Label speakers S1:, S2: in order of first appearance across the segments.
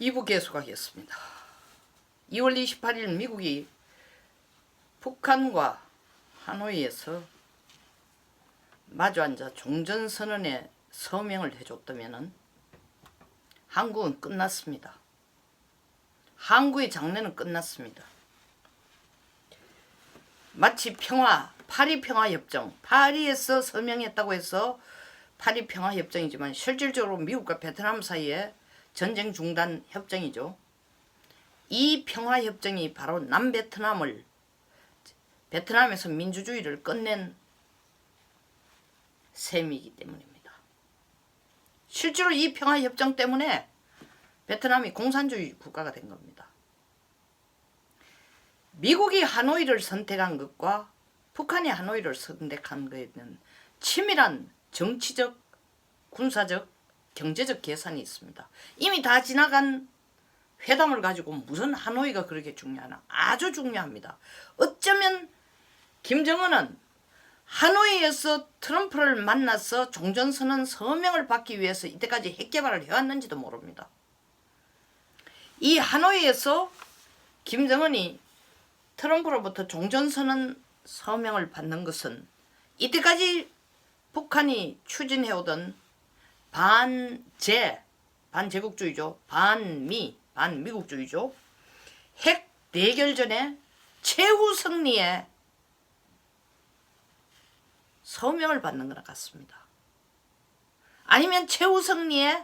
S1: 2부 계속하겠습니다. 2월 28일 미국이 북한과 하노이에서 마주 앉아 종전선언에 서명을 해줬다면 한국은 끝났습니다. 한국의 장래는 끝났습니다. 마치 파리 평화협정, 파리에서 서명했다고 해서 파리 평화협정이지만 실질적으로 미국과 베트남 사이에 전쟁 중단 협정이죠. 이 평화협정이 바로 남베트남을 베트남에서 민주주의를 끝낸 셈이기 때문입니다. 실제로 이 평화협정 때문에 베트남이 공산주의 국가가 된 겁니다. 미국이 하노이를 선택한 것과 북한이 하노이를 선택한 것에는 치밀한 정치적, 군사적, 경제적 계산이 있습니다. 이미 다 지나간 회담을 가지고 무슨 하노이가 그렇게 중요하나? 아주 중요합니다. 어쩌면 김정은은 하노이에서 트럼프를 만나서 종전선언 서명을 받기 위해서 이때까지 핵개발을 해왔는지도 모릅니다. 이 하노이에서 김정은이 트럼프로부터 종전선언 서명을 받는 것은 이때까지 북한이 추진해오던 반제국주의죠. 반미국주의죠. 핵 대결전에 최후 승리에 서명을 받는 것 같습니다. 아니면 최후 승리에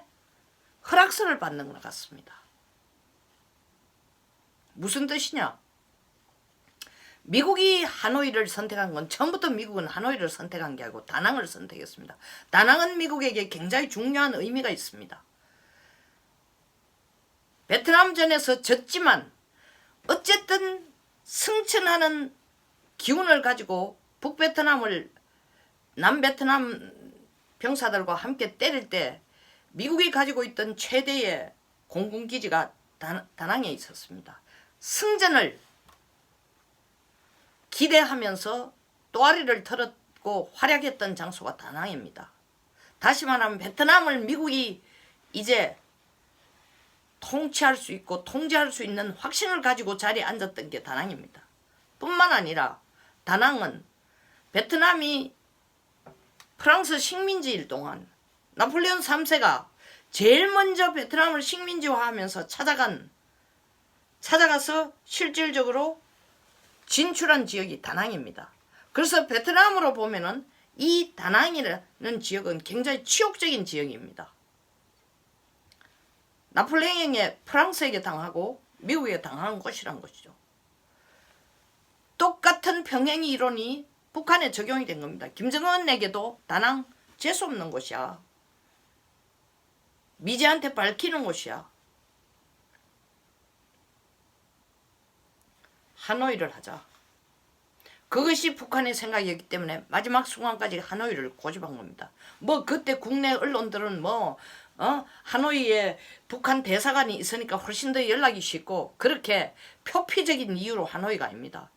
S1: 허락서를 받는 것 같습니다. 무슨 뜻이냐? 미국이 하노이를 선택한 건 처음부터 미국은 하노이를 선택한 게 아니고 다낭을 선택했습니다. 다낭은 미국에게 굉장히 중요한 의미가 있습니다. 베트남전에서 졌지만 어쨌든 승천하는 기운을 가지고 북베트남을 남베트남 병사들과 함께 때릴 때 미국이 가지고 있던 최대의 공군기지가 다낭에 있었습니다. 승전을 기대하면서 또아리를 털었고 활약했던 장소가 다낭입니다. 다시 말하면 베트남을 미국이 이제 통치할 수 있고 통제할 수 있는 확신을 가지고 자리에 앉았던 게 다낭입니다. 뿐만 아니라 다낭은 베트남이 프랑스 식민지일 동안 나폴레옹 3세가 제일 먼저 베트남을 식민지화하면서 찾아가서 실질적으로 진출한 지역이 다낭입니다. 그래서 베트남으로 보면은 이 다낭이라는 지역은 굉장히 치욕적인 지역입니다. 나폴레옹이 프랑스에게 당하고 미국에게 당한 곳이란 것이죠. 똑같은 평행 이론이 북한에 적용이 된 겁니다. 김정은에게도 다낭 재수없는 곳이야. 미제한테 밝히는 곳이야. 하노이를 하자. 그것이 북한의 생각이었기 때문에 마지막 순간까지 하노이를 고집한 겁니다. 그때 국내 언론들은 하노이에 북한 대사관이 있으니까 훨씬 더 연락이 쉽고 그렇게 표피적인 이유로 하노이가 아닙니다.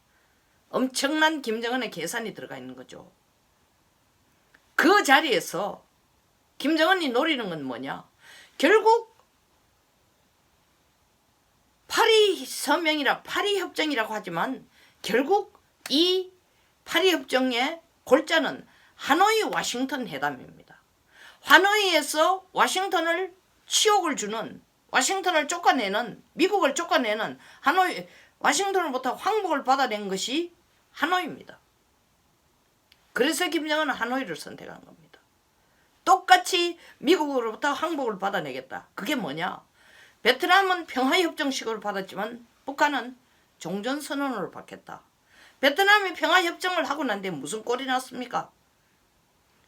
S1: 엄청난 김정은의 계산이 들어가 있는 거죠. 그 자리에서 김정은이 노리는 건 뭐냐? 결국 파리 서명이라 파리 협정이라고 하지만 결국 이 파리 협정의 골자는 하노이 워싱턴 회담입니다. 하노이에서 워싱턴을 치욕을 주는, 워싱턴을 쫓아내는, 미국을 쫓아내는 워싱턴으로부터 황복을 받아낸 것이 하노이입니다. 그래서 김정은은 하노이를 선택한 겁니다. 똑같이 미국으로부터 항복을 받아내겠다. 그게 뭐냐? 베트남은 평화협정식으로 받았지만 북한은 종전선언으로 받겠다. 베트남이 평화협정을 하고 난 뒤에 무슨 꼴이 났습니까?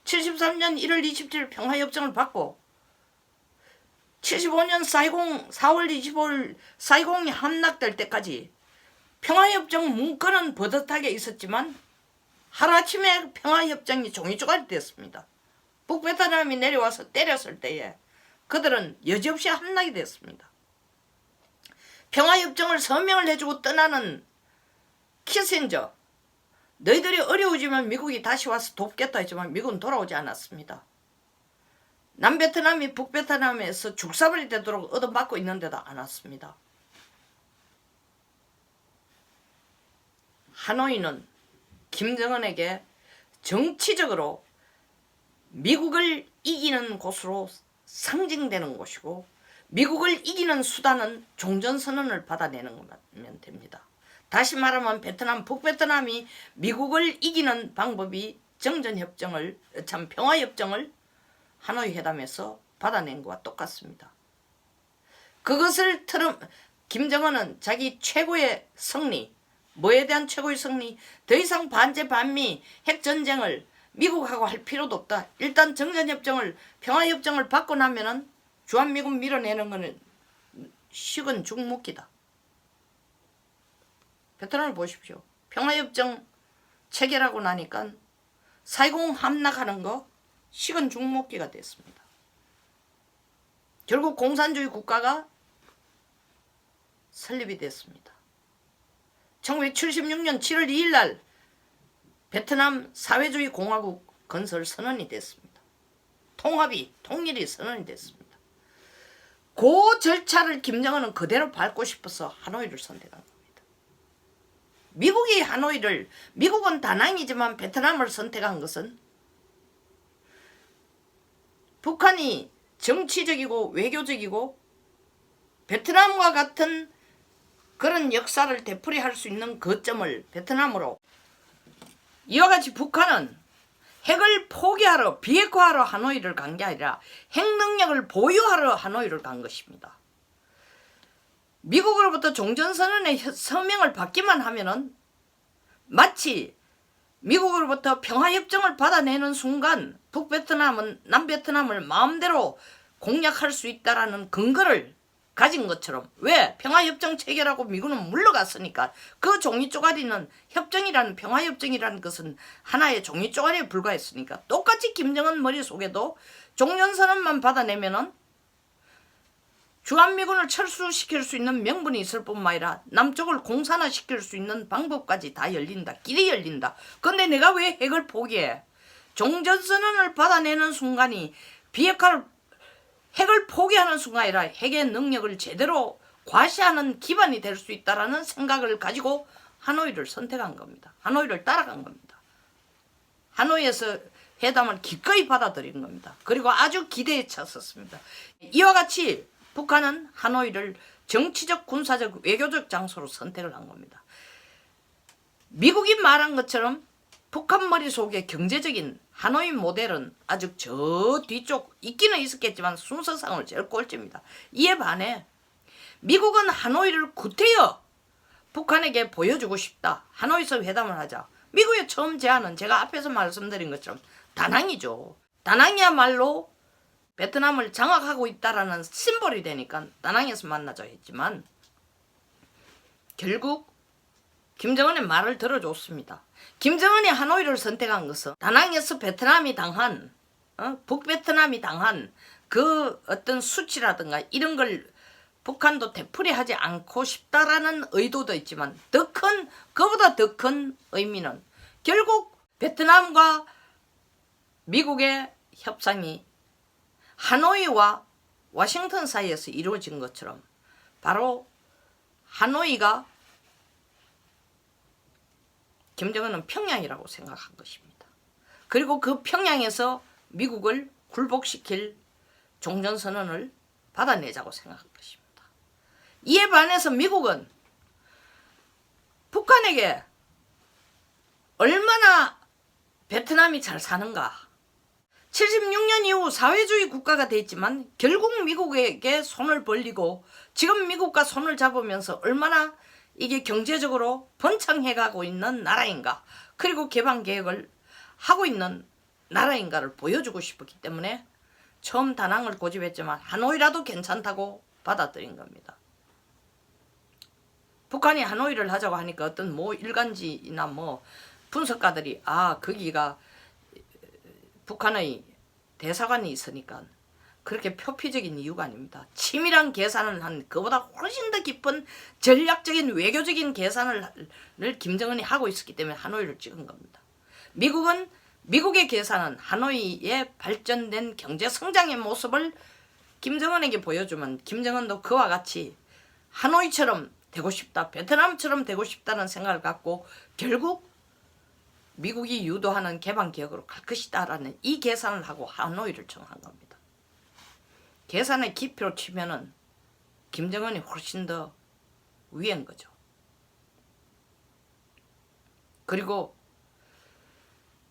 S1: 73년 1월 27일 평화협정을 받고 75년 4월 25일 사이공이 함락될 때까지 평화협정 문건은 버젓하게 있었지만 하루아침에 평화협정이 종이조각이 됐습니다. 북베트남이 내려와서 때렸을 때에 그들은 여지없이 함락이 됐습니다. 평화협정을 서명을 해주고 떠나는 키신저, 너희들이 어려우지만 미국이 다시 와서 돕겠다 했지만 미국은 돌아오지 않았습니다. 남베트남이 북베트남에서 죽사발이 되도록 얻어맞고 있는데도 안 왔습니다. 하노이는 김정은에게 정치적으로 미국을 이기는 곳으로 상징되는 곳이고, 미국을 이기는 수단은 종전선언을 받아내는 거면 됩니다. 다시 말하면 베트남, 북베트남이 미국을 이기는 방법이 평화협정을 하노이 회담에서 받아낸 것과 똑같습니다. 그것을 김정은은 자기 최고의 승리, 뭐에 대한 최고의 승리? 더 이상 반제 반미 핵전쟁을 미국하고 할 필요도 없다. 일단 정전협정을, 평화협정을 받고 나면은 주한미군 밀어내는 거는 식은 죽 먹기다. 베트남을 보십시오. 평화협정 체결하고 나니까 사이공 함락하는 거 식은 죽 먹기가 됐습니다. 결국 공산주의 국가가 설립이 됐습니다. 1976년 7월 2일 날 베트남 사회주의 공화국 건설 선언이 됐습니다. 통일이 선언이 됐습니다. 그 절차를 김정은은 그대로 밟고 싶어서 하노이를 선택한 겁니다. 미국은 다낭이지만 베트남을 선택한 것은 북한이 정치적이고 외교적이고 베트남과 같은 그런 역사를 되풀이할 수 있는 거점을 베트남으로, 이와 같이 북한은 핵을 포기하러, 비핵화하러 하노이를 간 게 아니라 핵 능력을 보유하러 하노이를 간 것입니다. 미국으로부터 종전선언의 서명을 받기만 하면은 마치 미국으로부터 평화협정을 받아내는 순간 북베트남은 남베트남을 마음대로 공략할 수 있다라는 근거를 가진 것처럼, 왜? 평화협정 체결하고 미국은 물러갔으니까. 그 종이 쪼가리는 협정이라는, 평화협정이라는 것은 하나의 종이 쪼가리에 불과했으니까 똑같이 김정은 머릿속에도 종전선언만 받아내면은 주한미군을 철수시킬 수 있는 명분이 있을 뿐만 아니라 남쪽을 공산화시킬 수 있는 방법까지 다 열린다. 길이 열린다. 근데 내가 왜 핵을 포기해? 종전선언을 받아내는 순간이 핵을 포기하는 순간이 아니라 핵의 능력을 제대로 과시하는 기반이 될 수 있다는 생각을 가지고 하노이를 선택한 겁니다. 하노이를 따라간 겁니다. 하노이에서 회담을 기꺼이 받아들인 겁니다. 그리고 아주 기대에 찼었습니다. 이와 같이 북한은 하노이를 정치적, 군사적, 외교적 장소로 선택을 한 겁니다. 미국이 말한 것처럼 북한 머릿속에 경제적인 하노이 모델은 아주 저 뒤쪽 있기는 있었겠지만 순서상을 제일 꼴찌입니다. 이에 반해 미국은 하노이를 구태여 북한에게 보여주고 싶다. 하노이에서 회담을 하자. 미국의 처음 제안은 제가 앞에서 말씀드린 것처럼 다낭이죠. 다낭이야말로 베트남을 장악하고 있다라는 심볼이 되니까 다낭에서 만나자 했지만 결국 김정은의 말을 들어줬습니다. 김정은이 하노이를 선택한 것은 다낭에서 베트남이 당한, 북베트남이 당한 그 어떤 수치라든가 이런 걸 북한도 되풀이하지 않고 싶다라는 의도도 있지만 그보다 더 큰 의미는 결국 베트남과 미국의 협상이 하노이와 워싱턴 사이에서 이루어진 것처럼 바로 하노이가 김정은은 평양이라고 생각한 것입니다. 그리고 그 평양에서 미국을 굴복시킬 종전선언을 받아내자고 생각한 것입니다. 이에 반해서 미국은 북한에게 얼마나 베트남이 잘 사는가, 76년 이후 사회주의 국가가 됐지만 결국 미국에게 손을 벌리고 지금 미국과 손을 잡으면서 얼마나 이게 경제적으로 번창해가고 있는 나라인가, 그리고 개방 계획을 하고 있는 나라인가를 보여주고 싶었기 때문에 처음 다낭을 고집했지만 하노이라도 괜찮다고 받아들인 겁니다. 북한이 하노이를 하자고 하니까 어떤 일간지나 분석가들이 거기가 북한의 대사관이 있으니까 그렇게 표피적인 이유가 아닙니다. 치밀한 계산을 한 그보다 훨씬 더 깊은 전략적인 외교적인 계산을 김정은이 하고 있었기 때문에 하노이를 찍은 겁니다. 미국은 미국의 계산은 하노이의 발전된 경제 성장의 모습을 김정은에게 보여주면 김정은도 그와 같이 하노이처럼 되고 싶다, 베트남처럼 되고 싶다는 생각을 갖고 결국 미국이 유도하는 개방개혁으로 갈 것이다 라는 이 계산을 하고 하노이를 청한 겁니다. 계산의 깊이로 치면은 김정은이 훨씬 더 위인 거죠. 그리고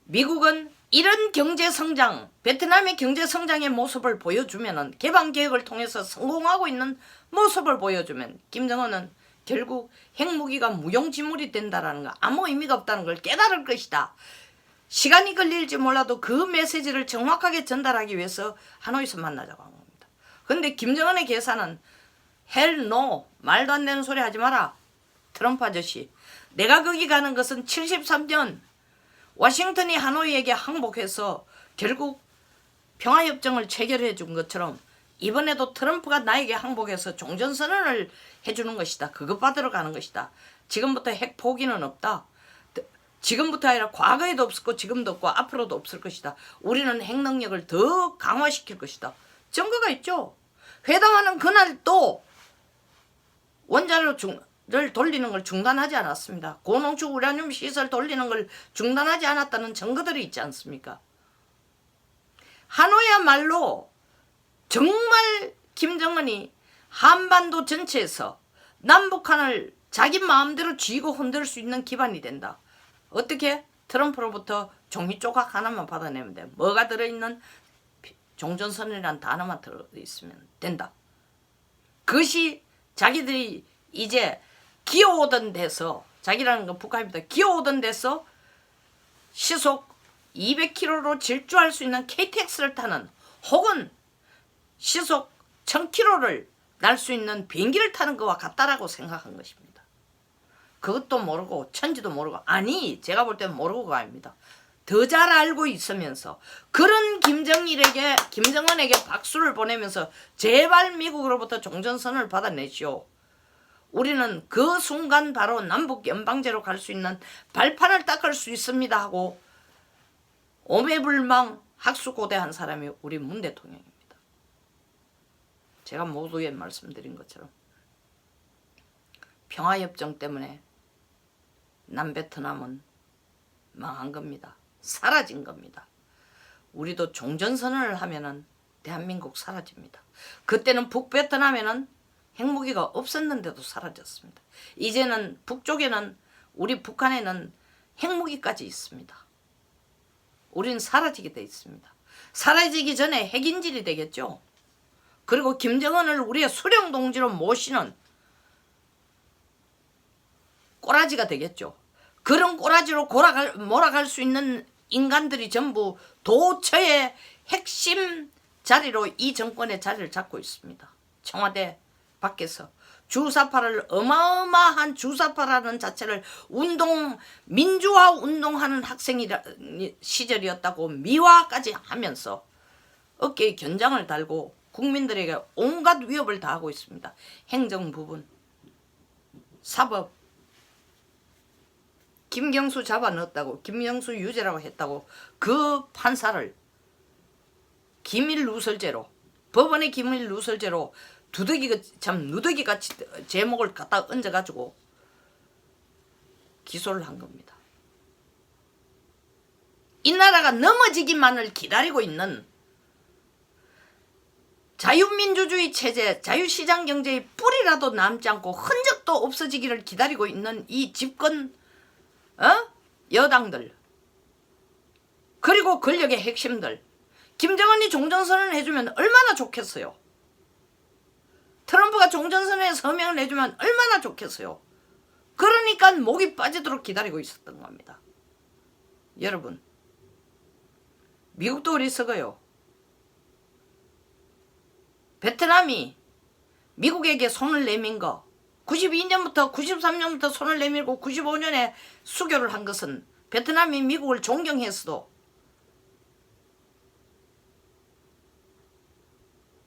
S1: 미국은 이런 경제성장, 베트남의 경제성장의 모습을 보여주면은 개방개혁을 통해서 성공하고 있는 모습을 보여주면 김정은은 결국 핵무기가 무용지물이 된다는 거, 아무 의미가 없다는 걸 깨달을 것이다. 시간이 걸릴지 몰라도 그 메시지를 정확하게 전달하기 위해서 하노이에서 만나자고 한 겁니다. 그런데 김정은의 계산은 헬 노, 말도 안 되는 소리 하지 마라. 트럼프 아저씨, 내가 거기 가는 것은 73년 워싱턴이 하노이에게 항복해서 결국 평화협정을 체결해 준 것처럼 이번에도 트럼프가 나에게 항복해서 종전선언을 해주는 것이다. 그것 받으러 가는 것이다. 지금부터 핵 포기는 없다. 지금부터 아니라 과거에도 없었고 지금도 없고 앞으로도 없을 것이다. 우리는 핵 능력을 더 강화시킬 것이다. 증거가 있죠. 회담하는 그날 또 원자로를 돌리는 걸 중단하지 않았습니다. 고농축 우라늄 시설 돌리는 걸 중단하지 않았다는 증거들이 있지 않습니까? 하노이야말로 정말 김정은이 한반도 전체에서 남북한을 자기 마음대로 쥐고 흔들 수 있는 기반이 된다. 어떻게? 트럼프로부터 종이 조각 하나만 받아내면 돼. 뭐가 들어있는? 종전선언이라는 단어만 들어있으면 된다. 그것이 자기들이 이제 기어오던 데서, 자기라는 건 북한입니다. 기어오던 데서 시속 200km로 질주할 수 있는 KTX를 타는, 혹은 시속 1000km를 날 수 있는 비행기를 타는 것과 같다라고 생각한 것입니다. 그것도 모르고 천지도 모르고, 아니 제가 볼 때는 모르고가 아닙니다. 더 잘 알고 있으면서 그런 김정은에게 박수를 보내면서 제발 미국으로부터 종전선언을 받아내시오. 우리는 그 순간 바로 남북 연방제로 갈 수 있는 발판을 닦을 수 있습니다 하고 오매불망 학수고대한 사람이 우리 문 대통령입니다. 제가 모두에 말씀드린 것처럼 평화협정 때문에 남베트남은 망한 겁니다. 사라진 겁니다. 우리도 종전선언을 하면은 대한민국 사라집니다. 그때는 북베트남에는 핵무기가 없었는데도 사라졌습니다. 이제는 북쪽에는, 우리 북한에는 핵무기까지 있습니다. 우리는 사라지게 돼 있습니다. 사라지기 전에 핵인질이 되겠죠. 그리고 김정은을 우리의 수령동지로 모시는 꼬라지가 되겠죠. 그런 꼬라지로 몰아갈 수 있는 인간들이 전부 도처의 핵심 자리로 이 정권의 자리를 잡고 있습니다. 청와대 밖에서 주사파를, 어마어마한 주사파라는 자체를 민주화 운동하는 시절이었다고 미화까지 하면서 어깨에 견장을 달고 국민들에게 온갖 위협을 다하고 있습니다. 행정 부분, 사법, 김경수 잡아넣었다고, 김경수 유죄라고 했다고 그 판사를 기밀 누설죄로, 법원의 기밀 누설죄로 누더기같이 제목을 갖다 얹어가지고 기소를 한 겁니다. 이 나라가 넘어지기만을 기다리고 있는 자유민주주의 체제, 자유시장 경제의 뿌리라도 남지 않고 흔적도 없어지기를 기다리고 있는 이 집권 여당들, 그리고 권력의 핵심들, 김정은이 종전선언을 해주면 얼마나 좋겠어요. 트럼프가 종전선언에 서명을 해주면 얼마나 좋겠어요. 그러니까 목이 빠지도록 기다리고 있었던 겁니다. 여러분, 미국도 어리석어요. 베트남이 미국에게 손을 내민 거, 92년부터 93년부터 손을 내밀고 95년에 수교를 한 것은 베트남이 미국을 존경했어도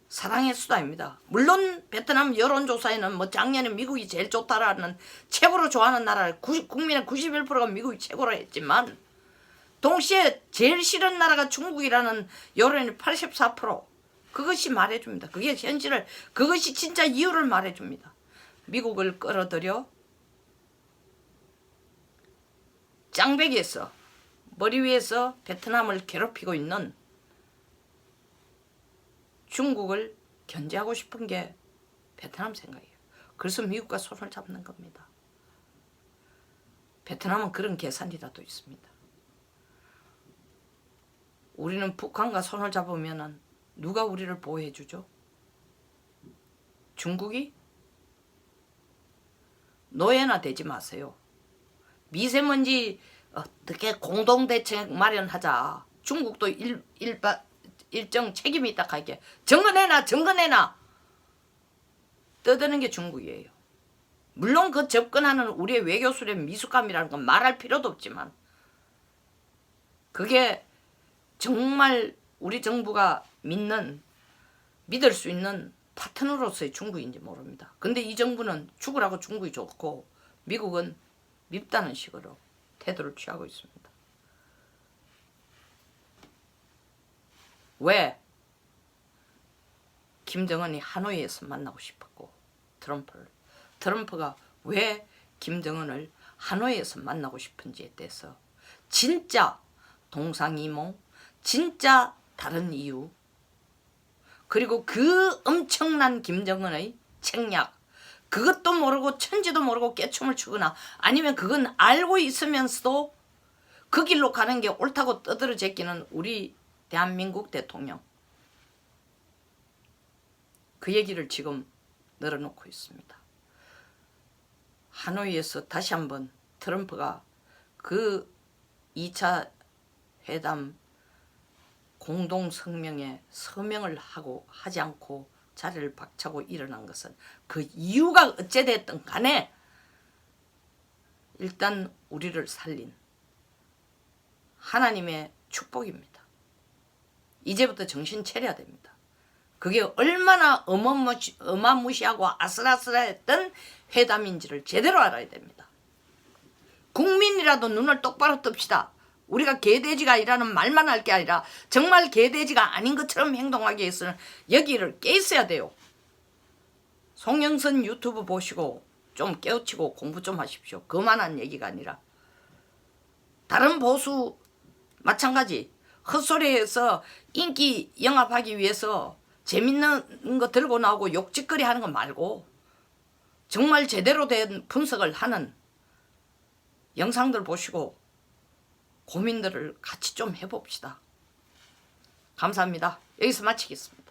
S1: 사랑했수도 아닙니다. 물론 베트남 여론조사에는 뭐 작년에 미국이 제일 좋다라는, 최고로 좋아하는 나라, 국민의 91%가 미국이 최고로 했지만 동시에 제일 싫은 나라가 중국이라는 여론이 84%. 그것이 말해줍니다. 그게 현실을, 그것이 진짜 이유를 말해줍니다. 미국을 끌어들여 짱배기에서, 머리 위에서 베트남을 괴롭히고 있는 중국을 견제하고 싶은 게 베트남 생각이에요. 그래서 미국과 손을 잡는 겁니다. 베트남은 그런 계산이라도 있습니다. 우리는 북한과 손을 잡으면 누가 우리를 보호해 주죠? 중국이? 노예나 되지 마세요. 미세먼지 어떻게 공동대책 마련하자. 중국도 일정 책임이 있다 하게. 정언해놔, 정언해놔. 떠드는 게 중국이에요. 물론 그 접근하는 우리의 외교술의 미숙함이라는 건 말할 필요도 없지만, 그게 정말 우리 정부가 믿을 수 있는 파트너로서의 중국인지 모릅니다. 근데 이 정부는 죽으라고 중국이 좋고 미국은 밉다는 식으로 태도를 취하고 있습니다. 왜? 김정은이 하노이에서 만나고 싶었고 트럼프가 왜 김정은을 하노이에서 만나고 싶은지에 대해서 진짜 동상이몽, 진짜 다른 이유, 그리고 그 엄청난 김정은의 책략, 그것도 모르고 천지도 모르고 깨춤을 추거나 아니면 그건 알고 있으면서도 그 길로 가는 게 옳다고 떠들어 제끼는 우리 대한민국 대통령, 그 얘기를 지금 늘어놓고 있습니다. 하노이에서 다시 한번 트럼프가 그 2차 회담 공동성명에 서명을 하지 않고 자리를 박차고 일어난 것은 그 이유가 어찌됐든 간에 일단 우리를 살린 하나님의 축복입니다. 이제부터 정신 차려야 됩니다. 그게 얼마나 어마무시하고 아슬아슬했던 회담인지를 제대로 알아야 됩니다. 국민이라도 눈을 똑바로 뜹시다. 우리가 개돼지가 아니라는 말만 할 게 아니라 정말 개돼지가 아닌 것처럼 행동하기 위해서는 여기를 깨 있어야 돼요. 송영선 유튜브 보시고 좀 깨우치고 공부 좀 하십시오. 그만한 얘기가 아니라. 다른 보수 마찬가지. 헛소리해서 인기 영합하기 위해서 재밌는 거 들고 나오고 욕짓거리 하는 거 말고 정말 제대로 된 분석을 하는 영상들 보시고 고민들을 같이 좀 해봅시다. 감사합니다. 여기서 마치겠습니다.